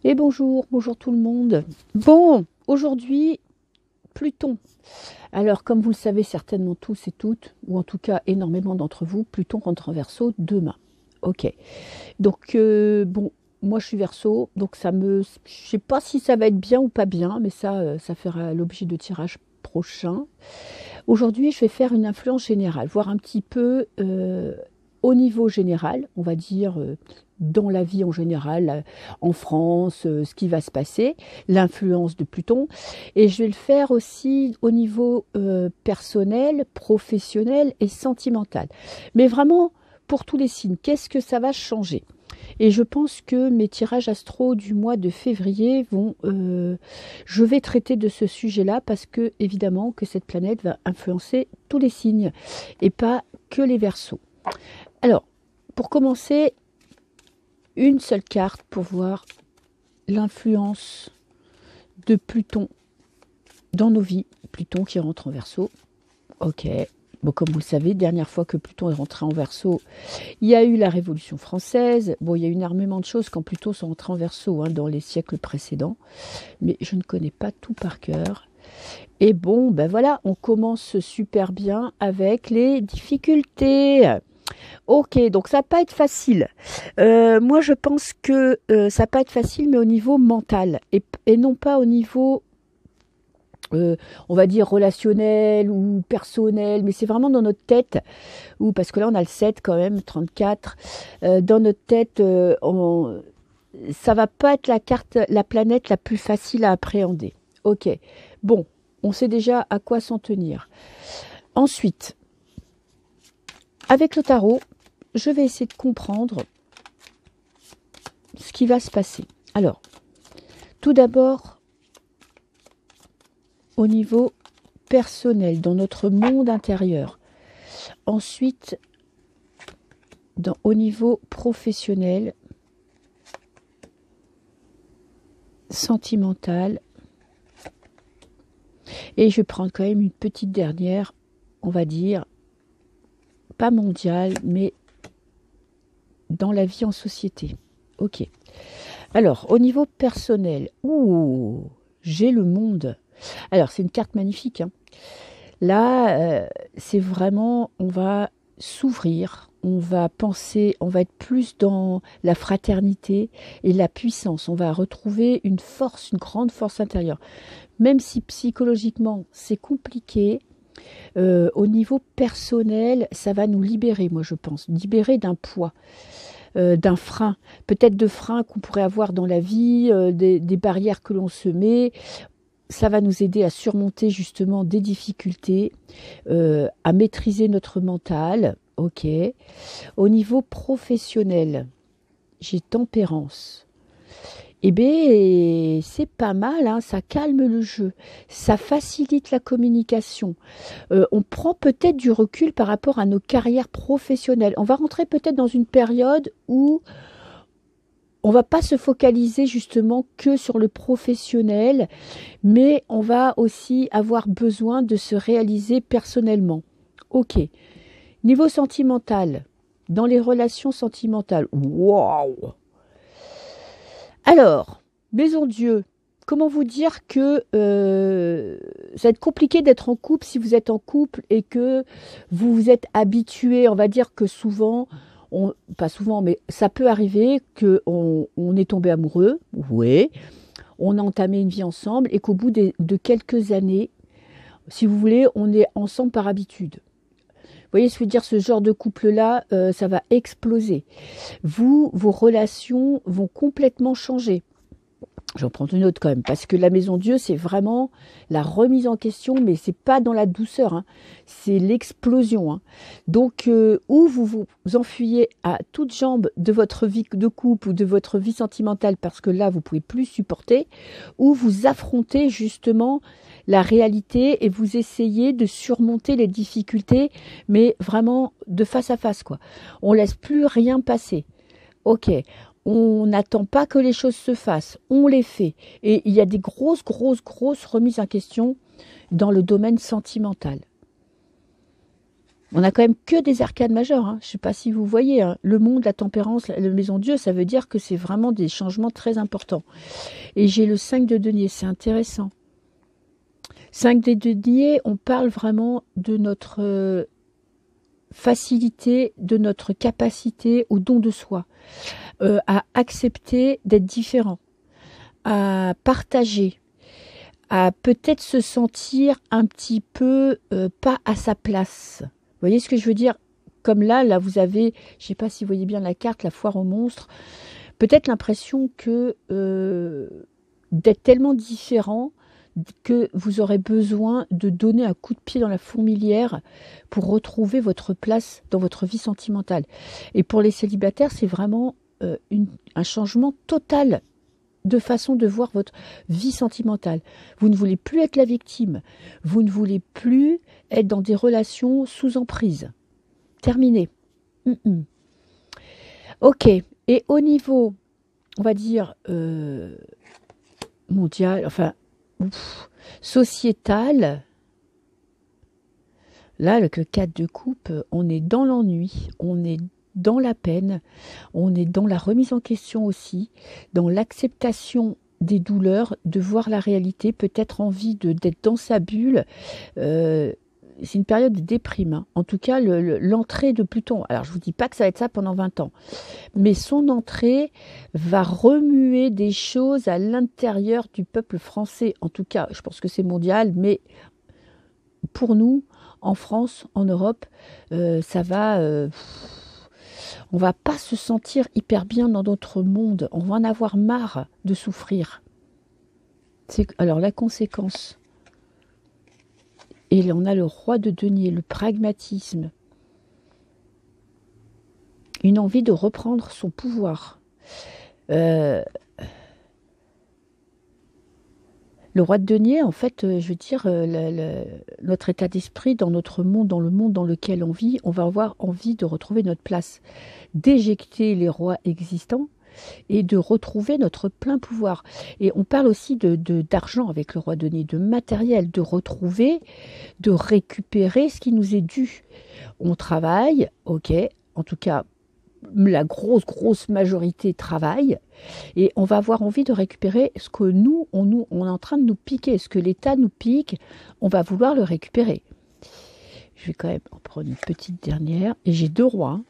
Et bonjour, bonjour tout le monde. Bon, aujourd'hui, Pluton. Alors, comme vous le savez certainement tous et toutes, ou en tout cas énormément d'entre vous, Pluton rentre en Verseau demain. Ok. Donc, bon, moi je suis Verseau, donc je sais pas si ça va être bien ou pas bien, mais ça fera l'objet de tirage prochain. Aujourd'hui, je vais faire une influence générale, voir un petit peu au niveau général, on va dire dans la vie en général, en France, ce qui va se passer, l'influence de Pluton. Et je vais le faire aussi au niveau personnel, professionnel et sentimental. Mais vraiment, pour tous les signes, qu'est-ce que ça va changer? Et je pense que mes tirages astro du mois de février vont... je vais traiter de ce sujet-là parce que, évidemment, que cette planète va influencer tous les signes et pas que les Verseaux. Alors, pour commencer, une seule carte pour voir l'influence de Pluton dans nos vies. Pluton qui rentre en Verseau. Ok. Bon, comme vous le savez, dernière fois que Pluton est rentré en Verseau, il y a eu la Révolution française. Bon, il y a eu énormément de choses quand Pluton sont rentrés en Verseau dans les siècles précédents. Mais je ne connais pas tout par cœur. Et bon, ben voilà, on commence super bien avec les difficultés. Ok, donc ça va pas être facile. Moi, je pense que ça va pas être facile, mais au niveau mental et non pas au niveau, on va dire relationnel ou personnel, mais c'est vraiment dans notre tête. Ou parce que là, on a le 7 quand même, 34. Dans notre tête, ça va pas être la planète la plus facile à appréhender. Ok, bon, on sait déjà à quoi s'en tenir. Ensuite, avec le tarot, je vais essayer de comprendre ce qui va se passer. Alors, tout d'abord, au niveau personnel, dans notre monde intérieur. Ensuite, au niveau professionnel, sentimental. Et je vais prendre quand même une petite dernière, on va dire, pas mondiale, mais dans la vie en société. Ok. Alors, au niveau personnel, j'ai le monde. Alors, c'est une carte magnifique. Là, c'est vraiment, on va s'ouvrir, on va penser, on va être plus dans la fraternité et la puissance. On va retrouver une force, une grande force intérieure. Même si psychologiquement, c'est compliqué, au niveau personnel, ça va nous libérer, moi je pense. Libérer d'un poids. D'un frein, peut-être de freins qu'on pourrait avoir dans la vie, des barrières que l'on se met. Ça va nous aider à surmonter justement des difficultés, à maîtriser notre mental. Ok. Au niveau professionnel, j'ai tempérance. Eh bien, c'est pas mal, ça calme le jeu, ça facilite la communication. On prend peut-être du recul par rapport à nos carrières professionnelles. On va rentrer peut-être dans une période où on va pas se focaliser justement que sur le professionnel, mais on va aussi avoir besoin de se réaliser personnellement. Ok. Niveau sentimental, dans les relations sentimentales, waouh! Alors, maison Dieu, comment vous dire que ça va être compliqué d'être en couple si vous êtes en couple et que vous vous êtes habitué, on va dire que souvent, pas souvent, mais ça peut arriver qu'on est tombé amoureux, oui, on a entamé une vie ensemble et qu'au bout de quelques années, si vous voulez, on est ensemble par habitude. Vous voyez, ce que je veux dire, ce genre de couple-là, ça va exploser. Vos relations vont complètement changer. J'en prends une autre quand même, parce que la maison Dieu, c'est vraiment la remise en question, mais c'est pas dans la douceur, c'est l'explosion. Donc, ou vous vous enfuyez à toutes jambes de votre vie de couple ou de votre vie sentimentale, parce que là, vous pouvez plus supporter, ou vous affrontez justement la réalité et vous essayez de surmonter les difficultés, mais vraiment de face à face, quoi. On laisse plus rien passer. Ok. On n'attend pas que les choses se fassent, on les fait. Et il y a des grosses remises en question dans le domaine sentimental. On a quand même que des arcades majeures. Hein. Je ne sais pas si vous voyez. Hein. Le monde, la tempérance, la maison de Dieu, ça veut dire que c'est vraiment des changements très importants. Et j'ai le 5 de denier, c'est intéressant. 5 de denier, on parle vraiment de notre facilité, de notre capacité au don de soi, à accepter d'être différent, à partager, à peut-être se sentir un petit peu pas à sa place. Vous voyez ce que je veux dire? Comme là, vous avez, je ne sais pas si vous voyez bien la carte, la foire aux monstres, peut-être l'impression que d'être tellement différent que vous aurez besoin de donner un coup de pied dans la fourmilière pour retrouver votre place dans votre vie sentimentale. Et pour les célibataires, c'est vraiment un changement total de façon de voir votre vie sentimentale. Vous ne voulez plus être la victime. Vous ne voulez plus être dans des relations sous emprise. Terminé. Ok. Et au niveau, on va dire, mondial, enfin, sociétal, là, avec le 4 de coupe, on est dans l'ennui, on est dans la peine, on est dans la remise en question aussi, dans l'acceptation des douleurs, de voir la réalité, peut-être envie d'être dans sa bulle. C'est une période de déprime. Hein. En tout cas, l'entrée de Pluton, alors je ne vous dis pas que ça va être ça pendant 20 ans, mais son entrée va remuer des choses à l'intérieur du peuple français. En tout cas, je pense que c'est mondial, mais pour nous, en France, en Europe, ça va... on va pas se sentir hyper bien dans notre monde. On va en avoir marre de souffrir. Alors la conséquence. Et on a le roi de denier, le pragmatisme. Une envie de reprendre son pouvoir. Le roi de denier, en fait, je veux dire, notre état d'esprit dans notre monde, dans le monde dans lequel on vit, on va avoir envie de retrouver notre place, d'éjecter les rois existants et de retrouver notre plein pouvoir. Et on parle aussi d'argent avec le roi de denier, de matériel, de retrouver, de récupérer ce qui nous est dû. On travaille, ok, en tout cas, la grosse majorité travaille et on va avoir envie de récupérer ce que nous, on est en train de nous piquer, ce que l'État nous pique, on va vouloir le récupérer. Je vais quand même en prendre une petite dernière et j'ai 2 rois. Hein.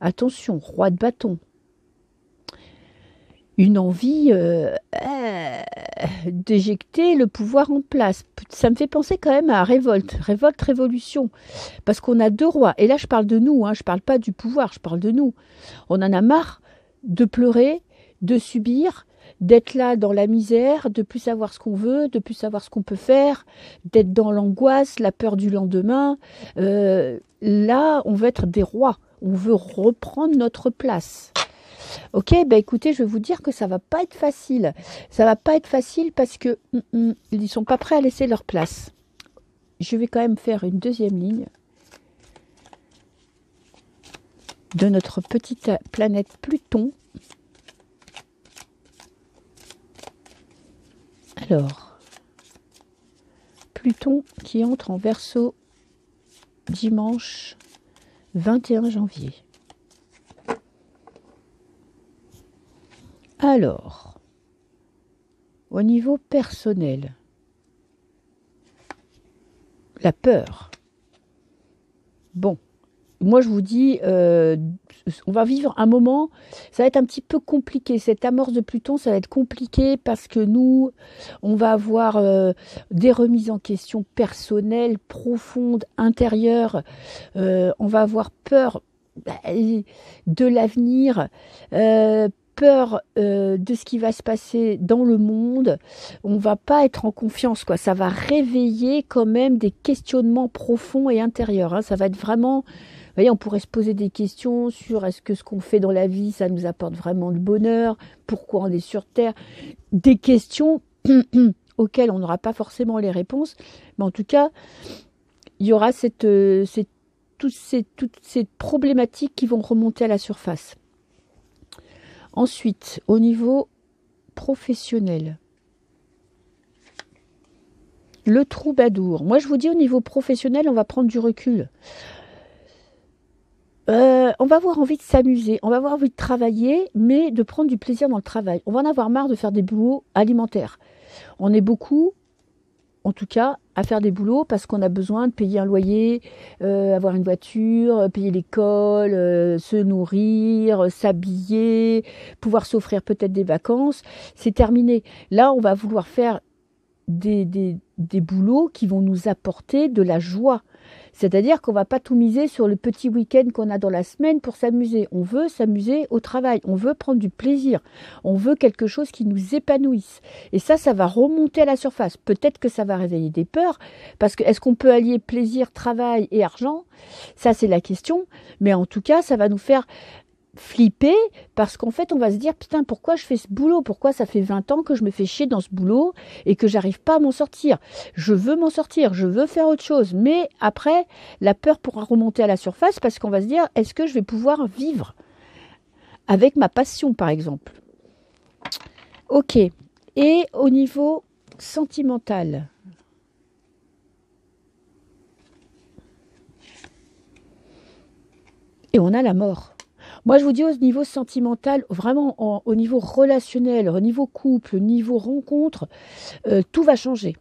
Attention, roi de bâton. Une envie d'éjecter le pouvoir en place. Ça me fait penser quand même à révolution. Parce qu'on a 2 rois. Et là, je parle de nous, hein, je ne parle pas du pouvoir, je parle de nous. On en a marre de pleurer, de subir, d'être là dans la misère, de plus savoir ce qu'on veut, de plus savoir ce qu'on peut faire, d'être dans l'angoisse, la peur du lendemain. Là, on veut être des rois. On veut reprendre notre place. Ok, bah écoutez, je vais vous dire que ça va pas être facile. Ça va pas être facile parce que ils sont pas prêts à laisser leur place. Je vais quand même faire une deuxième ligne de notre petite planète Pluton. Alors, Pluton qui entre en Verseau dimanche 21 janvier. Alors, au niveau personnel, la peur. Bon, moi je vous dis, on va vivre un moment, ça va être un petit peu compliqué. Cette amorce de Pluton, ça va être compliqué parce que nous, on va avoir des remises en question personnelles, profondes, intérieures. On va avoir peur de l'avenir, peur de ce qui va se passer dans le monde. On va pas être en confiance, quoi. Ça va réveiller quand même des questionnements profonds et intérieurs. Hein. Ça va être vraiment, vous voyez, on pourrait se poser des questions sur est-ce que ce qu'on fait dans la vie, ça nous apporte vraiment le bonheur, pourquoi on est sur Terre, des questions auxquelles on n'aura pas forcément les réponses, mais en tout cas, il y aura toutes ces problématiques qui vont remonter à la surface. Ensuite, au niveau professionnel, Le troubadour. Moi, je vous dis, au niveau professionnel, on va prendre du recul. On va avoir envie de s'amuser, on va avoir envie de travailler, mais de prendre du plaisir dans le travail. On va en avoir marre de faire des boulots alimentaires. On est beaucoup, en tout cas, à faire des boulots parce qu'on a besoin de payer un loyer, avoir une voiture, payer l'école, se nourrir, s'habiller, pouvoir s'offrir peut-être des vacances. C'est terminé. Là, on va vouloir faire des boulots qui vont nous apporter de la joie. C'est-à-dire qu'on ne va pas tout miser sur le petit week-end qu'on a dans la semaine pour s'amuser. On veut s'amuser au travail, on veut prendre du plaisir, on veut quelque chose qui nous épanouisse. Et ça va remonter à la surface. Peut-être que ça va réveiller des peurs, parce que est-ce qu'on peut allier plaisir, travail et argent? Ça, c'est la question. Mais en tout cas, ça va nous faire flipper, parce qu'en fait on va se dire putain, pourquoi je fais ce boulot, pourquoi ça fait 20 ans que je me fais chier dans ce boulot et que j'arrive pas à m'en sortir. Je veux m'en sortir, je veux faire autre chose, mais après la peur pourra remonter à la surface, parce qu'on va se dire, est-ce que je vais pouvoir vivre avec ma passion par exemple? Ok. Et au niveau sentimental, et on a la mort. Moi, je vous dis, au niveau sentimental, vraiment au niveau relationnel, au niveau couple, au niveau rencontre, tout va changer.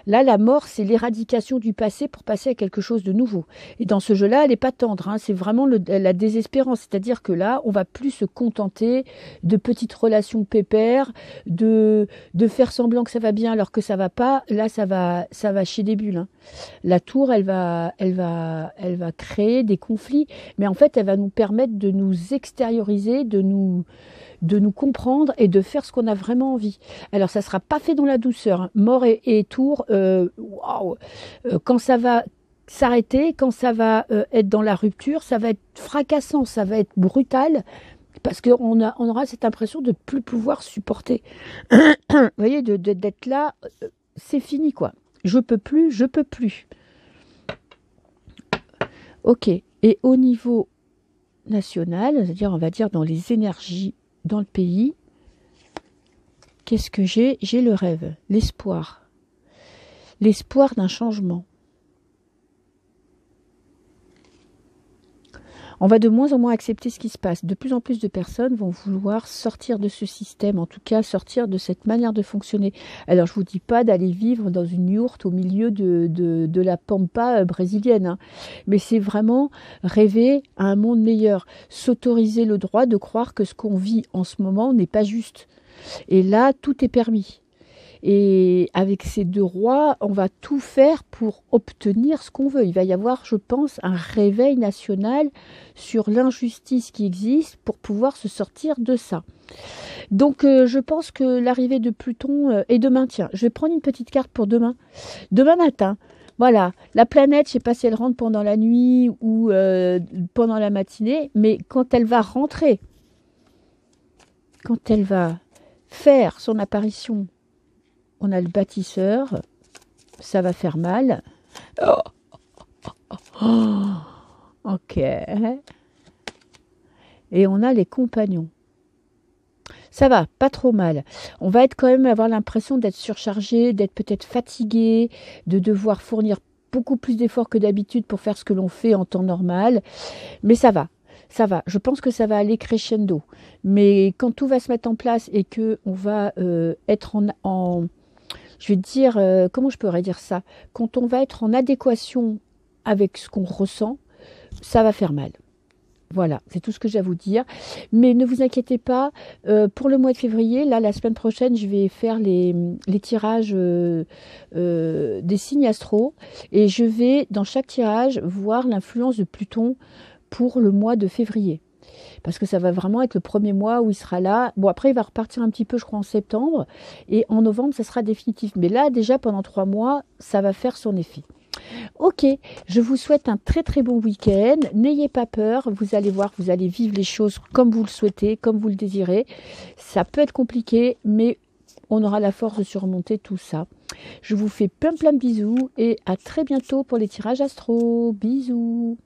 Là, la mort, c'est l'éradication du passé pour passer à quelque chose de nouveau. Et dans ce jeu-là, elle n'est pas tendre, hein, c'est vraiment la désespérance. C'est-à-dire que là, on va plus se contenter de petites relations pépères, de faire semblant que ça va bien alors que ça va pas. Là, ça va chier des bulles, hein. La tour, elle va créer des conflits, mais en fait, elle va nous permettre de nous extérioriser, de nous comprendre et de faire ce qu'on a vraiment envie. Alors, ça ne sera pas fait dans la douceur, hein. Mort et tour, waouh, quand ça va s'arrêter, quand ça va être dans la rupture, ça va être fracassant, ça va être brutal, parce qu'on aura cette impression de ne plus pouvoir supporter. Vous voyez, d'être là, c'est fini, quoi. Je peux plus, je peux plus. Ok. Et au niveau national, c'est-à-dire, on va dire, dans les énergies dans le pays, qu'est-ce que j'ai? J'ai le rêve, l'espoir. L'espoir d'un changement. On va de moins en moins accepter ce qui se passe. De plus en plus de personnes vont vouloir sortir de ce système, en tout cas sortir de cette manière de fonctionner. Alors je ne vous dis pas d'aller vivre dans une yourte au milieu de la pampa brésilienne, hein. Mais c'est vraiment rêver à un monde meilleur, s'autoriser le droit de croire que ce qu'on vit en ce moment n'est pas juste. Et là, tout est permis. Et avec ces deux rois, on va tout faire pour obtenir ce qu'on veut. Il va y avoir, je pense, un réveil national sur l'injustice qui existe pour pouvoir se sortir de ça. Donc, je pense que l'arrivée de Pluton est demain. Tiens, je vais prendre une petite carte pour demain. Demain matin. Voilà, la planète, je ne sais pas si elle rentre pendant la nuit ou pendant la matinée, mais quand elle va rentrer, quand elle va faire son apparition, on a le bâtisseur, ça va faire mal. Oh, ok. Et on a les compagnons. Ça va, pas trop mal. On va être quand même avoir l'impression d'être surchargé, d'être peut-être fatigué, de devoir fournir beaucoup plus d'efforts que d'habitude pour faire ce que l'on fait en temps normal. Mais ça va. Ça va, je pense que ça va aller crescendo. Mais quand tout va se mettre en place et que on va être je vais dire, comment je pourrais dire ça? Quand on va être en adéquation avec ce qu'on ressent, ça va faire mal. Voilà, c'est tout ce que j'ai à vous dire. Mais ne vous inquiétez pas, pour le mois de février, là, la semaine prochaine, je vais faire les tirages des signes astro. Et je vais, dans chaque tirage, voir l'influence de Pluton pour le mois de février. Parce que ça va vraiment être le premier mois où il sera là. Bon, après, il va repartir un petit peu, je crois, en septembre. Et en novembre, ça sera définitif. Mais là, déjà, pendant 3 mois, ça va faire son effet. Ok, je vous souhaite un très très bon week-end. N'ayez pas peur, vous allez voir, vous allez vivre les choses comme vous le souhaitez, comme vous le désirez. Ça peut être compliqué, mais on aura la force de surmonter tout ça. Je vous fais plein de bisous et à très bientôt pour les tirages astro. Bisous.